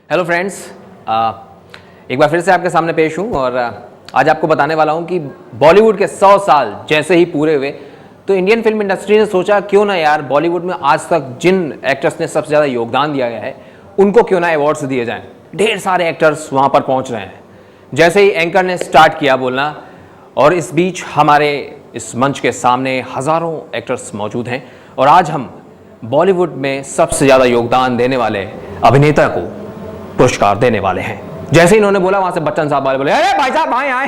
Hello friends, एक बार फिर से आपके सामने पेश हूँ और आज आपको बताने वाला हूँ कि बॉलीवुड के 100 साल जैसे ही पूरे हुए तो इंडियन फिल्म इंडस्ट्री ने सोचा क्यों ना यार बॉलीवुड में आज तक जिन एक्टर्स ने सबसे ज़्यादा योगदान दिया गया है उनको क्यों ना अवार्ड्स दिए जाएं। ढेर सारे एक्टर्स वहाँ पर पहुँच रहे हैं। जैसे ही एंकर ने स्टार्ट किया बोलना और इस बीच हमारे इस मंच के सामने हज़ारों एक्टर्स मौजूद हैं और आज हम बॉलीवुड में सबसे ज़्यादा योगदान देने वाले अभिनेता को पुरस्कार देने वाले हैं। जैसे ही इन्होंने बोला वहां से बच्चन साहब वाले बोले अरे भाई साहब आए आए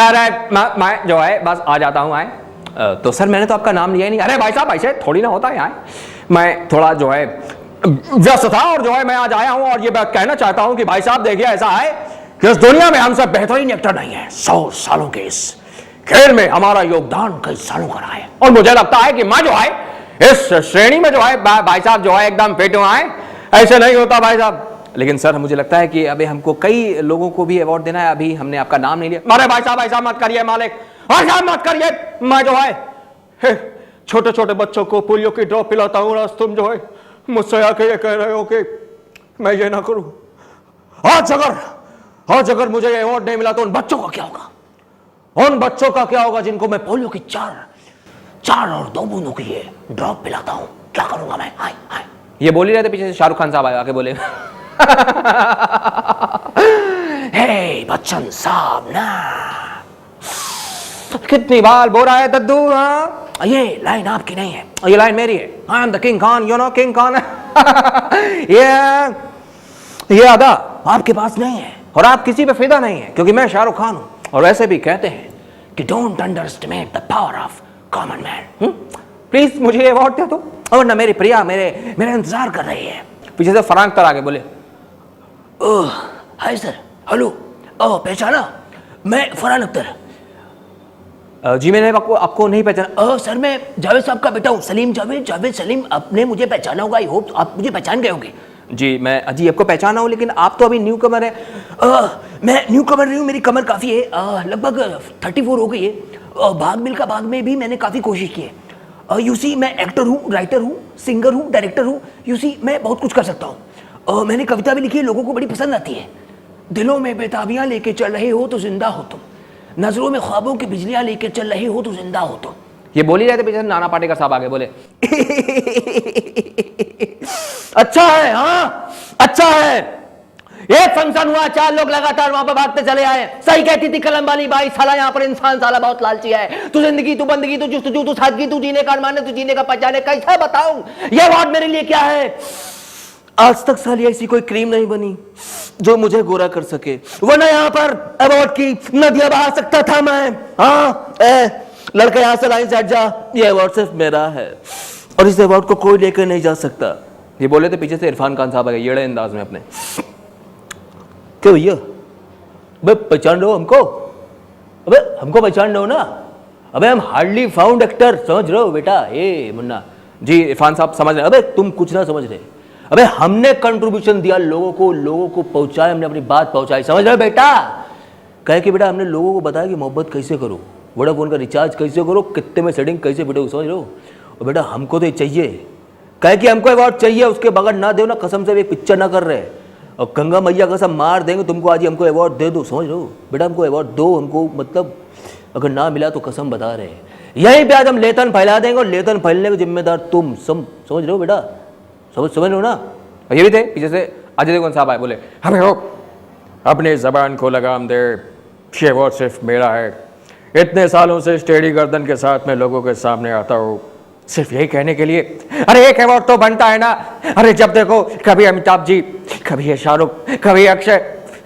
अरे मैं जो है बस आ जाता हूं आए। तो सर मैंने तो आपका नाम लिया ही नहीं। अरे भाई साहब ऐसे थोड़ी ना होता है आए, मैं थोड़ा जो है व्यस्त था और जो है मैं आज आया हूं और ये बात कहना चाहता हूं कि भाई साहब देखिए ऐसा है कि इस दुनिया में हमसे बेहतरीन एक्टर नहीं है। 100 सालों के इस खेल में हमारा योगदान कई सालों का रहा है और मुझे लगता है कि मैं जो है इस श्रेणी में जो है भाई साहब जो है एकदम फिट हुआ है। ऐसे नहीं होता भाई साहब। लेकिन सर मुझे लगता है कि अभी हमको कई लोगों को भी अवार्ड देना है, अभी हमने आपका नाम नहीं लिया। अरे भाई साहब ऐसा मत करिए मालिक, ऐसा मत करिए। मैं जो है छोटे छोटे बच्चों को पोलियो की ड्रॉप पिलाता हूँ और तुम जो है मुझसे आके ये कह रहे हो कि मैं ये ना करूं। आज अगर मुझे ये अवार्ड नहीं मिला तो उन बच्चों का क्या होगा, उन बच्चों का क्या होगा जिनको मैं पोलियो की चार और 2 बूंदों की ये ड्रॉप पिलाता हूं। क्या करूंगा मैं? हाय हाय। ये बोल ही रहे थे, पीछे से शाहरुख खान साहब आके बोले हे बच्चन साहब ना कितनी बार बोल रहा है दद्दू। हाँ ये लाइन आपकी नहीं है, ये लाइन मेरी है। I am the king Khan, you know king Khan. ये अदा आपके पास नहीं है और आप किसी पे फिदा नहीं है क्योंकि मैं शाहरुख खान हूं। और वैसे भी कहते हैं कि don't underestimate the power of common man. Please मुझे अवार्ड दे दो। और ना मेरी प्रिया मेरे इंतजार कर रही है। पीछे से फरहान अख्तर आगे बोले ओह हाय सर, हेलो, ओह पहचाना, मैं फरहान अख्तर। जी मैंने आपको नहीं पहचाना। सर मैं जावेद साहब का बेटा हूँ, सलीम जावेद सलीम। आपने मुझे पहचाना होगा, आई होप आप मुझे पहचान गए होंगे। जी मैं आपको पहचाना हूँ लेकिन आप तो अभी न्यू कमर है। मैं न्यू कमर नहीं हूँ, मेरी कमर काफ़ी है, लगभग 34 हो गई है। भाग मिल्खा भाग में भी मैंने काफ़ी कोशिश की है। यूसी मैं एक्टर हूँ, राइटर हूँ, सिंगर हूँ, डायरेक्टर हूँ। यूसी मैं बहुत कुछ कर सकता हूँ। मैंने कविता भी लिखी है, लोगों को बड़ी पसंद आती है। दिलों में बेताबियाँ लेके चल रहे हो तो जिंदा हो तुम, नजरों में ख्वाबों की बिजलियाँ लेके चल रहे हो तो जिंदा हो तुम। ये बोल ही रहे थे, पीछे नाना पाटेकर साहब आगे बोले अच्छा है, हाँ अच्छा है। एक फंक्शन हुआ, 4 लोग लगातार वहां पर भागते चले आए। सही कहती थी कलम वाली बाई, साला यहाँ पर इंसान साला बहुत लालची है। तू जिंदगी, तू बंदगी, तू जुस्तजू, तू सादगी, तू जीने का अरमान है, तू जीने का पहचाने। कैसा बताऊं ये अवार्ड मेरे लिए क्या है? आज तक साली ऐसी कोई क्रीम नहीं बनी जो मुझे गोरा कर सके, वरना यहाँ पर अवार्ड की नदियां बहा सकता था मैं। हाँ लड़का यहाँ से लाइन से हट जा, ये अवार्ड सिर्फ मेरा है और इस अवार्ड को कोई लेकर नहीं जा सकता। ये बोले थे, पीछे से इरफान खान साहब आ गए येड़े अंदाज में अपने। क्यों भैया पहचान रहे हो हमको? अबे हमको पहचान रहे हो ना? अबे हम हार्डली फाउंड एक्टर, समझ रहे हो बेटा? ए मुन्ना जी, इरफान साहब समझ रहे। अबे तुम कुछ ना समझ रहे। अबे हमने कंट्रीब्यूशन दिया, लोगों को पहुंचाया, हमने अपनी बात पहुंचाई, समझ रहे हो बेटा? कहे कि बेटा हमने लोगों को बताया कि मोहब्बत कैसे करो, वोडाफोन का रिचार्ज कैसे करो, कितने में सेटिंग कैसे बिठो, समझ रहे हो? और बेटा हमको तो ये चाहिए, कहे कि हमको अवार्ड चाहिए, उसके बगैर ना दो ना, कसम से भी पिक्चर ना कर रहे और गंगा मैया कसम मार देंगे तुमको, आज ही हमको अवार्ड दे दो, समझ रहे हो बेटा? हमको अवार्ड दो, हमको मतलब अगर ना मिला तो कसम बता रहे हैं। यहीं पे आज हम लेतन फैला देंगे और लेतन फैलने का जिम्मेदार तुम समझ रहे हो बेटा? समझ रहे हो ना? और ये भी थे पीछे से अजय देवगन साहब आए, बोले हमें हो अपनी जबान को लगाम दे, ये अवार्ड सिर्फ मेरा है। इतने सालों से टेढ़ी गर्दन के साथ मैं लोगों के सामने आता हूँ सिर्फ यही कहने के लिए, अरे एक अवार्ड तो बनता है ना। अरे जब देखो कभी अमिताभ जी, कभी ये शाहरुख, कभी अक्षय,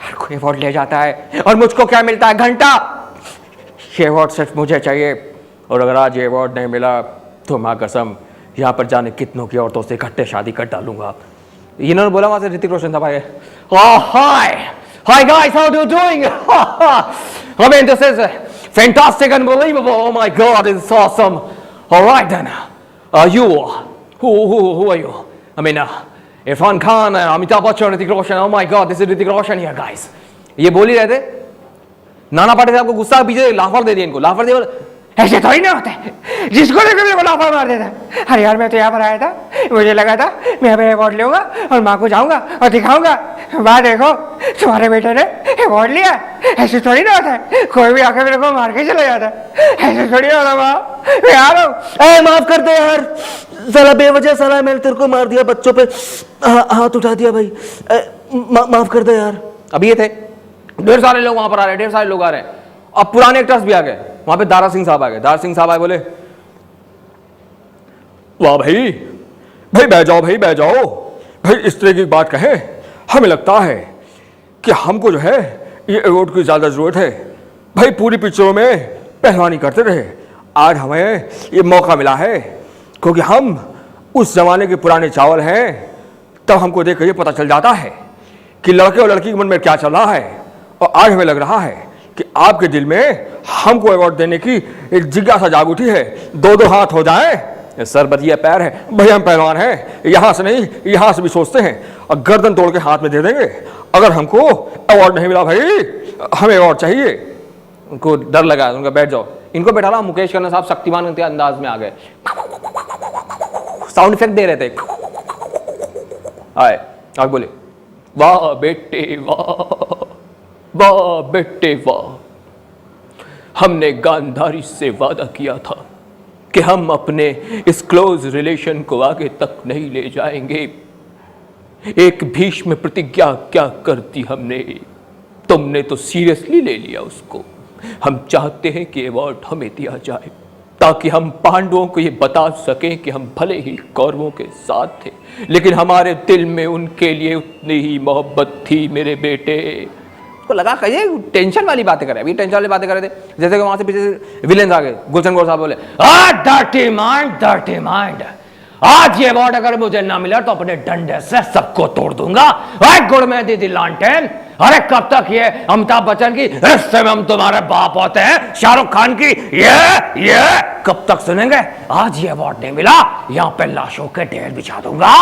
हर कोई अवार्ड ले जाता है और मुझको क्या मिलता है? घंटा। ये अवार्ड सिर्फ मुझे चाहिए और अगर आज ये अवार्ड नहीं मिला तो माँ कसम यहाँ पर जाने कितनों की औरतों से इकट्ठे शादी कर डालूंगा। इन्होंने बोला वहां से ऋतिक रोशन था भाई। Hi guys, how are you doing? I mean this is fantastic, unbelievable. Oh my God, it's awesome. All right then, you who are you? I mean Irfan Khan, Amitabh Bachchan, Hrithik Roshan. Oh my God, this is Hrithik Roshan here guys. ये बोल ही रहे थे। नाना पाटेकर साहब को गुस्सा, पीछे लाफर दे दिया इनको, लाफर दे ऐसे थोड़ी ना होता है, जिसको लेकर मेरे को लाफा मार देता। अरे यार मैं तो यहाँ पर आया था, मुझे लगा था मैं अभी अवार्ड लूंगा और माँ को जाऊंगा और दिखाऊंगा, माँ देखो तुम्हारे बेटे ने अवार्ड लिया। ऐसे थोड़ी ना होता है, कोई भी आकर मेरे को मार के चला जाता है, ऐसे थोड़ी होता। माँ मैं आ रहा हूँ। माफ कर दे यार, साला बेवजह साला मैंने तेरे को मार दिया, बच्चों पे हाथ उठा दिया भाई, माफ कर दे यार। अब ये थे ढेर सारे लोग वहां पर आ रहे हैं, ढेर सारे लोग आ रहे हैं। अब पुराने एक्टर्स भी आ गए, वहां पे दारा सिंह साहब आ गए। दारा सिंह साहब आए, बोले वाह भाई, भाई बैठ जाओ, भाई बैठ जाओ, भाई इस तरह की बात कहे, हमें लगता है कि हमको जो है ये अवार्ड की ज्यादा जरूरत है। भाई पूरी पिक्चरों में पहलवानी करते रहे, आज हमें ये मौका मिला है क्योंकि हम उस जमाने के पुराने चावल हैं। तब हमको देख कर ये पता चल जाता है कि लड़के और लड़की के मन में क्या चल रहा है, और आज हमें लग रहा है कि आपके दिल में हमको अवार्ड देने की एक जिज्ञासा जाग उठी है। दो दो हाथ हो जाए, सर बदिया पैर है, भैया हम पहलवान हैं, यहां से नहीं यहां से भी सोचते हैं, और गर्दन तोड़ के हाथ में दे देंगे अगर हमको अवार्ड नहीं मिला। भाई हमें अवार्ड चाहिए। उनको डर लगा, उनका बैठ जाओ। इनको बैठा रहा मुकेश खन्ना साहब शक्तिमान के अंदाज में आ गए, साउंड इफेक्ट दे रहे थे। आए आगे बोले वाह बेटे वाह, वाह बेटे वाह, हमने गांधारी से वादा किया था कि हम अपने इस क्लोज रिलेशन को आगे तक नहीं ले जाएंगे। एक भीष्म प्रतिज्ञा क्या कर दी हमने, तुमने तो सीरियसली ले लिया उसको। हम चाहते हैं कि अवार्ड हमें दिया जाए ताकि हम पांडवों को ये बता सकें कि हम भले ही कौरवों के साथ थे, लेकिन हमारे दिल में उनके लिए उतनी ही मोहब्बत थी। मेरे बेटे को लगा कहिए टेंशन वाली बातें कर रहे, अभी टेंशन वाली बातें कर रहे थे, जैसे कि वहां से पीछे विलेंस आ गए। गुलशन गौर साहब बोले डर्टी माइंड, डर्टी माइंड, आज ये अवार्ड अगर मुझे ना मिला तो अपने डंडे से सबको तोड़ दूंगा। गुड़ में दीदी लालटेन, अरे कब तक ये अमिताभ बच्चन की रिश्ते में हम तुम्हारे बाप होते हैं, शाहरुख खान की ये कब तक सुनेंगे? आज ये अवार्ड नहीं मिला, यहाँ पे लाशों के ढेर बिछा दूंगा।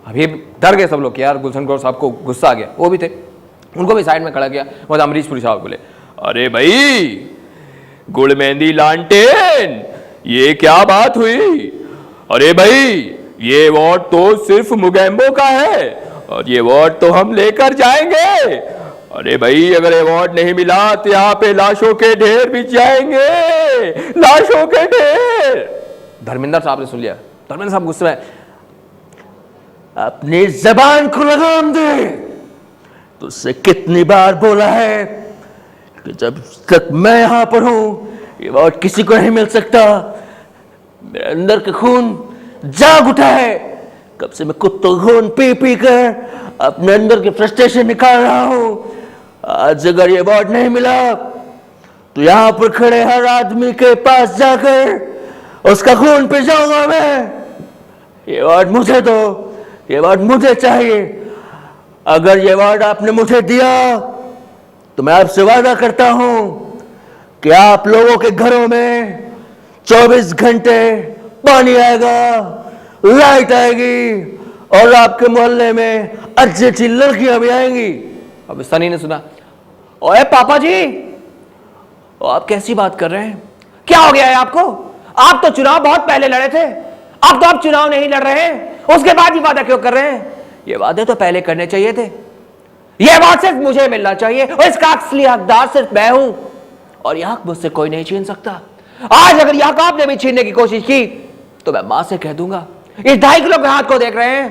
अभी डर गए सब लोग यार, गुलशन गौर साहब को गुस्सा आ गया, वो भी थे, उनको भी साइड में खड़ा किया। वो अमरीश पुरी साहब बोले अरे भाई गुड़ मेहंदी लालटेन, ये क्या बात हुई? अरे भाई ये अवार्ड तो सिर्फ मुगैम्बो का है और ये अवार्ड तो हम लेकर जाएंगे। अरे भाई अगर अवार्ड नहीं मिला तो यहाँ पे लाशों के ढेर बिछ जाएंगे, लाशों के ढेर। धर्मेंद्र साहब ने सुन लिया, धर्मेंद्र साहब गुस्से में, अपनी जबान को लगाम दे। तुझसे कितनी बार बोला है कि जब तक मैं यहां पर हूं ये अवार्ड किसी को नहीं मिल सकता। मेरे अंदर का खून जाग उठा है, कब से मैं कुत्तों खून पी पी कर अपने अंदर की फ्रस्ट्रेशन निकाल रहा हूं। आज अगर ये अवार्ड नहीं मिला तो यहां पर खड़े हर आदमी के पास जाकर उसका खून पी जाऊंगा मैं। ये अवार्ड मुझे दो, ये अवार्ड मुझे चाहिए। अगर ये अवार्ड आपने मुझे दिया तो मैं आपसे वादा करता हूं कि आप लोगों के घरों में 24 घंटे पानी आएगा, लाइट आएगी और आपके मोहल्ले में अच्छी अच्छी लड़कियां भी आएंगी। अब सनी ने सुना, ओए पापा जी आप कैसी बात कर रहे हैं, क्या हो गया है आपको? आप तो चुनाव बहुत पहले लड़े थे, अब तो आप चुनाव नहीं लड़ रहे हैं, उसके बाद ही वादा क्यों कर रहे हैं? ये वादे तो पहले करने चाहिए थे। ये बात सिर्फ मुझे मिलना चाहिए और इसका असली हकदार सिर्फ मैं हूं और यह हक मुझसे कोई नहीं छीन सकता। आज अगर यह हक आपने भी छीनने की कोशिश की तो मैं मां से कह दूंगा। इस 2.5 किलो के हाथ को देख रहे हैं,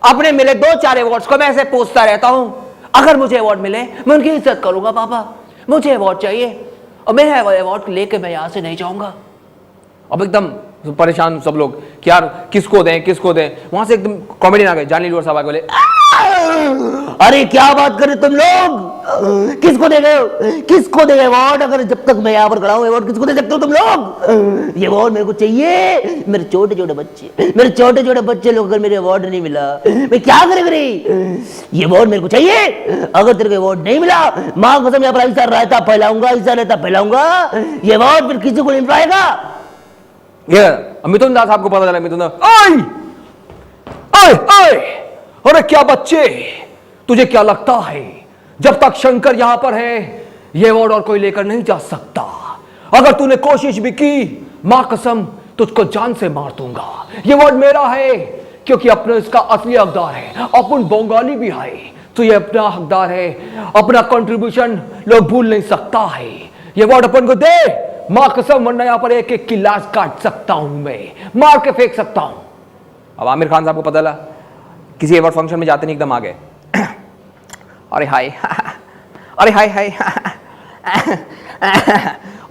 अपने मिले 2-4 अवार्ड्स को मैं ऐसे पूछता रहता हूं। अगर मुझे अवार्ड मिले मैं उनकी इज्जत करूंगा। पापा मुझे अवार्ड चाहिए और मैं अवार्ड लेके मैं यहां से नहीं जाऊंगा। अब एकदम परेशान सब लोग कि यार किसको दें किसको दें। वहां से एकदम कॉमेडियन आ गए, जानी लीवर साहब बोले अरे क्या बात कर रहे तुम लोग, किसको देंगे, किसको देंगे अवार्ड? अगर जब तक मैं यहाँ पर खड़ा हूँ अवार्ड किसको दे सकते हो तुम लोग? ये अवार्ड मेरे को चाहिए। मेरे छोटे छोटे बच्चे लोग, अगर मेरे अवार्ड नहीं मिला मैं क्या करेंगे? ये अवार्ड मेरे को चाहिए। अगर तेरे को अवार्ड नहीं मिला माँ कसम यहाँ पर ऐसा रायता फैलाऊंगा, ऐसा रायता फैलाऊंगा, ये अवार्ड फिर किसी को नहीं पाएगा। ये मिथुन दास आपको पता चला, मिथुन अरे क्या बच्चे, तुझे क्या लगता है जब तक शंकर यहां पर है ये अवार्ड और कोई लेकर नहीं जा सकता? अगर तूने कोशिश भी की, मां कसम तुझको जान से मार दूंगा। ये वर्ड मेरा है क्योंकि अपने इसका असली हकदार है। अपन बंगाली भी है तो ये अपना हकदार है, अपना कंट्रीब्यूशन लोग भूल नहीं सकता है। ये वर्ड अपन को दे, मां कसम, वरना यहां पर एक एक की लाश काट सकता हूं मैं, मार के फेंक सकता हूं। अब आमिर खान साहब को पता लगा, किसी अवार्ड फंक्शन में जाते नहीं एकदम आ गए, अरे हाय अरे हाय हाय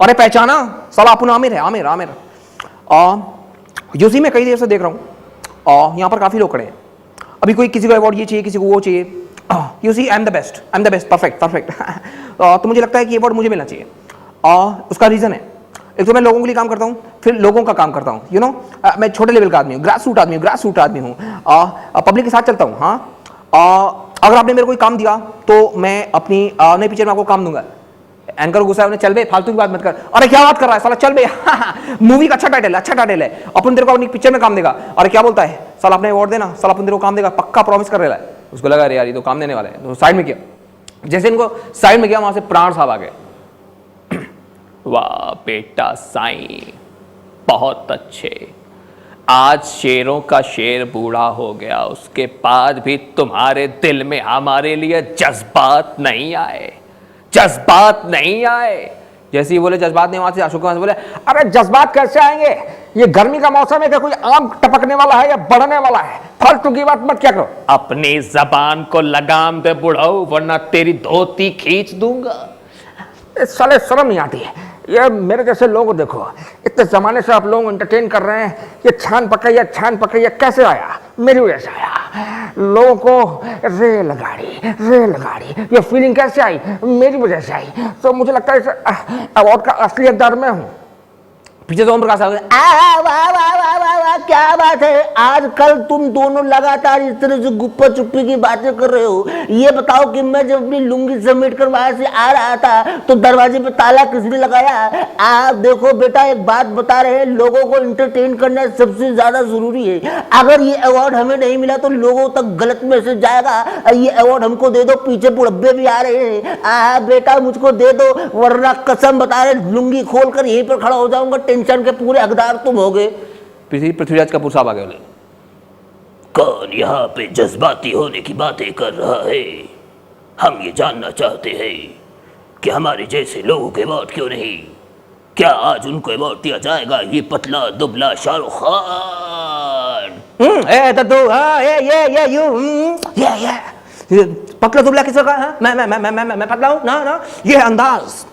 अरे पहचाना, साला अपन आमिर है, आमिर आमिर। यूसी में कई देर से देख रहा हूँ, यहाँ पर काफ़ी लोग खड़े हैं। अभी कोई किसी को अवार्ड ये चाहिए, किसी को वो चाहिए। UC I am the best, perfect perfect. तो मुझे लगता है कि ये अवार्ड मुझे मिलना चाहिए। उसका रीज़न है, एक तो मैं लोगों के लिए काम करता हूँ, फिर लोगों का काम करता हूँ, यू नो। मैं छोटे लेवल का आदमी हूँ, ग्रास रूट आदमी हूँ, पब्लिक के साथ चलता हूँ। हाँ, अगर आपने मेरे को कोई काम दिया तो मैं अपनी नई पिक्चर में आपको काम दूंगा। एंकर को गुस्सा है, उन्हें चल बे, फालतू की बात मत कर। अरे क्या बात कर रहा है साला, चल बे मूवी का अच्छा टाइटल है, अपन तेरे को अपनी पिक्चर में काम देगा। अरे क्या बोलता है साला, अपने अवार्ड देना, साला अपन तेरे को काम देगा, पक्का प्रॉमिस कर रहा है। उसको लगा अरे यार ये तो काम देने वाला है, तो साइड में किया। जैसे इनको साइड में किया, वहां से प्राण साहब आ गए। वाह बेटा साईं, बहुत अच्छे। आज शेरों का शेर बूढ़ा हो गया, उसके बाद भी तुम्हारे दिल में हमारे लिए जज्बात नहीं आए, जज्बात नहीं आए। जैसे ही बोले जज्बात नहीं, वहां से अशोक बोले अरे जज्बात कैसे आएंगे, ये गर्मी का मौसम है, क्या कोई आम टपकने वाला है या बढ़ने वाला है, फालतू की बात मत क्या करो। अपनी जबान को लगाम दे बुढ़ाऊ, वरना तेरी धोती खींच दूंगा। साले शर्म नहीं आती है, ये मेरे जैसे लोग देखो, इतने जमाने से आप लोग एंटरटेन कर रहे हैं, ये छान पकैया कैसे आया, मेरी वजह से आया। लोगों को रेलगाड़ी ये फीलिंग कैसे आई, मेरी वजह से आई। तो मुझे लगता है इस अवार्ड का असली हकदार मैं हूँ। पीछे तो ओम प्रकाश वाह क्या बात है, आजकल तुम दोनों लगातार इस तरह से गुप्पा चुप्पी की बातें कर रहे हो। ये बताओ कि मैं जब अपनी लुंगी समेट कर वहां से आ रहा था तो दरवाजे पे ताला किसने लगाया? आप देखो बेटा, एक बात बता रहे हैं, लोगों को एंटरटेन करना सबसे ज्यादा जरूरी है। अगर ये अवार्ड हमें नहीं मिला तो लोगों तक गलत मैसेज जाएगा, ये अवार्ड हमको दे दो, पीछे बुढ़ब्बे भी आ रहे हैं, बेटा मुझको दे दो, वरना कसम बता रहे लुंगी खोल कर यहीं पर खड़ा हो जाऊंगा, टेंशन के पूरे हकदार तुम हो गए। पृथ्वीराज कपूर साहब आ गए। कौन यहाँ पे जज्बाती होने की बातें कर रहा है? हम ये जानना चाहते हैं कि हमारे जैसे लोगों के अवार्ड क्यों नहीं? क्या आज उनको अवार्ड दिया जाएगा? ये पतला दुबला शाहरुख खान। पतला दुबला किसका कहा? मैं पतला हूं ना। ये अंदाज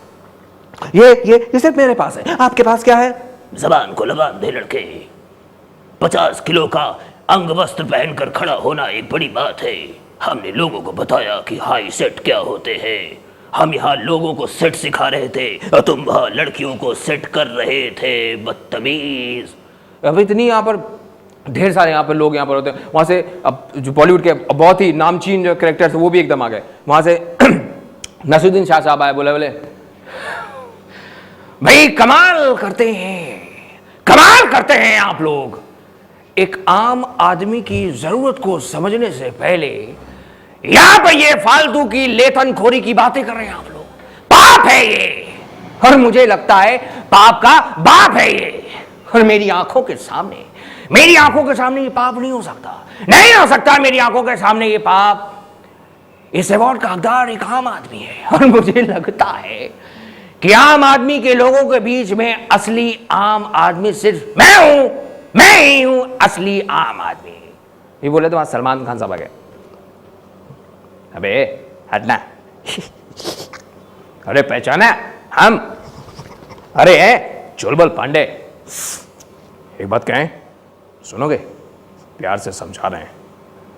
ये सिर्फ मेरे पास है, आपके पास क्या है? जबान को लगाम दे लड़के, 50 किलो का अंग वस्त्र पहनकर खड़ा होना एक बड़ी बात है। हमने लोगों को बताया कि हाई सेट क्या होते हैं, हम यहाँ लोगों को सेट सिखा रहे थे और तुम वहाँ लड़कियों को सेट कर रहे थे, बदतमीज। अब इतनी यहाँ पर ढेर सारे यहाँ पर लोग यहाँ पर होते हैं। वहाँ से अब जो बॉलीवुड के बहुत ही नामचीन जो कैरेक्टर्स वो भी एकदम आ गए। वहाँ से नसीरुद्दीन शाह साहब आए, बोले भाई कमाल करते हैं आप लोग। एक आम आदमी की जरूरत को समझने से पहले यहां पर ये फालतू की लेथनखोरी की बातें कर रहे हैं आप लोग। पाप है ये, और मुझे लगता है पाप का बाप है ये। और मेरी आंखों के सामने ये पाप नहीं हो सकता मेरी आंखों के सामने ये पाप। इस अवार्ड का हकदार एक आम आदमी है, और मुझे लगता है कि आम आदमी के लोगों के बीच में असली आम आदमी सिर्फ मैं ही हूं असली आम आदमी। ये बोले तो वहां सलमान खान साहब आ गए। अबे हटना अरे पहचाना हम, अरे चुलबुल पांडे। एक बात कहें, सुनोगे? प्यार से समझा रहे हैं,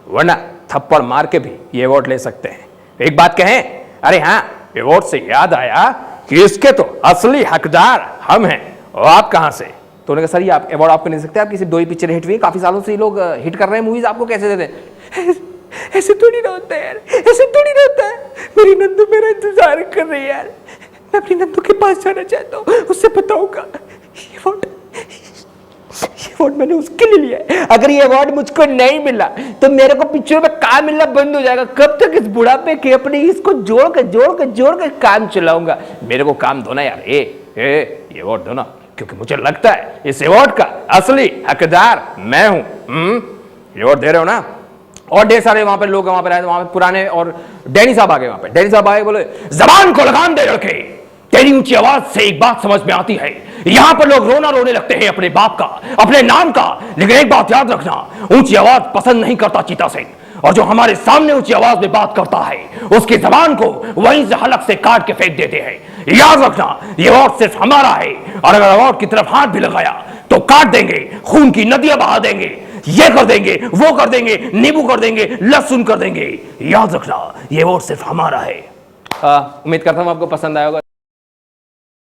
वरना थप्पड़ मार के भी ये अवार्ड ले सकते हैं। एक बात कहें, अरे हाँ, अवार्ड से याद आया कि इसके तो असली हकदार हम हैं, और आप कहां से? तो उन्होंने कहा सर ये आप अवार्ड आपको नहीं सकते, आप किसी 2 ही पिक्चर हिट हुई, काफी सालों से ये लोग हिट कर रहे हैं मूवीज, आपको कैसे दे दें? ऐसे थोड़ी ना होता है यार, ऐसे थोड़ी ना होता है। मेरी नंदू मेरा इंतजार कर रही है यार, मैं अपनी नंदू के पास जाना चाहता हूँ, उससे बताऊंगा ये अवार्ड मैंने उसके लिए लिया है। अगर ये अवार्ड मुझको नहीं मिला तो मेरे को पिक्चर में काम मिलना बंद हो जाएगा। कब तक इस बुढ़ापे के अपने इसको जोड़ के काम चलाऊंगा? मेरे को काम दो ना यार। ये अवार्ड दो ना, क्योंकि मुझे लगता है इस अवार्ड का असली हकदार मैं हूं। ये अवार्ड दे रहे हो ना? और ढेर सारे वहां पे लोग वहां पे वहां पे पुराने, और डैनी साहब आ गए वहां पे। डैनी साहब आए, बोले जबान को लगाम दे लड़के, तेरी ऊंची आवाज से एक बात समझ में आती है, यहां पर लोग रोना रोने लगते हैं अपने बाप का, अपने नाम का, लेकिन एक बात याद रखना, ऊंची आवाज पसंद नहीं करता चीता सिंह, और जो हमारे सामने ऊंची आवाज में बात करता है उसकी जबान को वहीं से हलक से काट के फेंक देते हैं। याद रखना, ये अवार्ड सिर्फ हमारा है, और अगर अवार्ड की तरफ हाथ भी लगाया तो काट देंगे, खून की नदियां बहा देंगे, ये कर देंगे, वो कर देंगे, नींबू कर देंगे, लहसुन कर देंगे। याद रखना, ये अवार्ड सिर्फ हमारा है। उम्मीद करता हूं आपको पसंद आया होगा।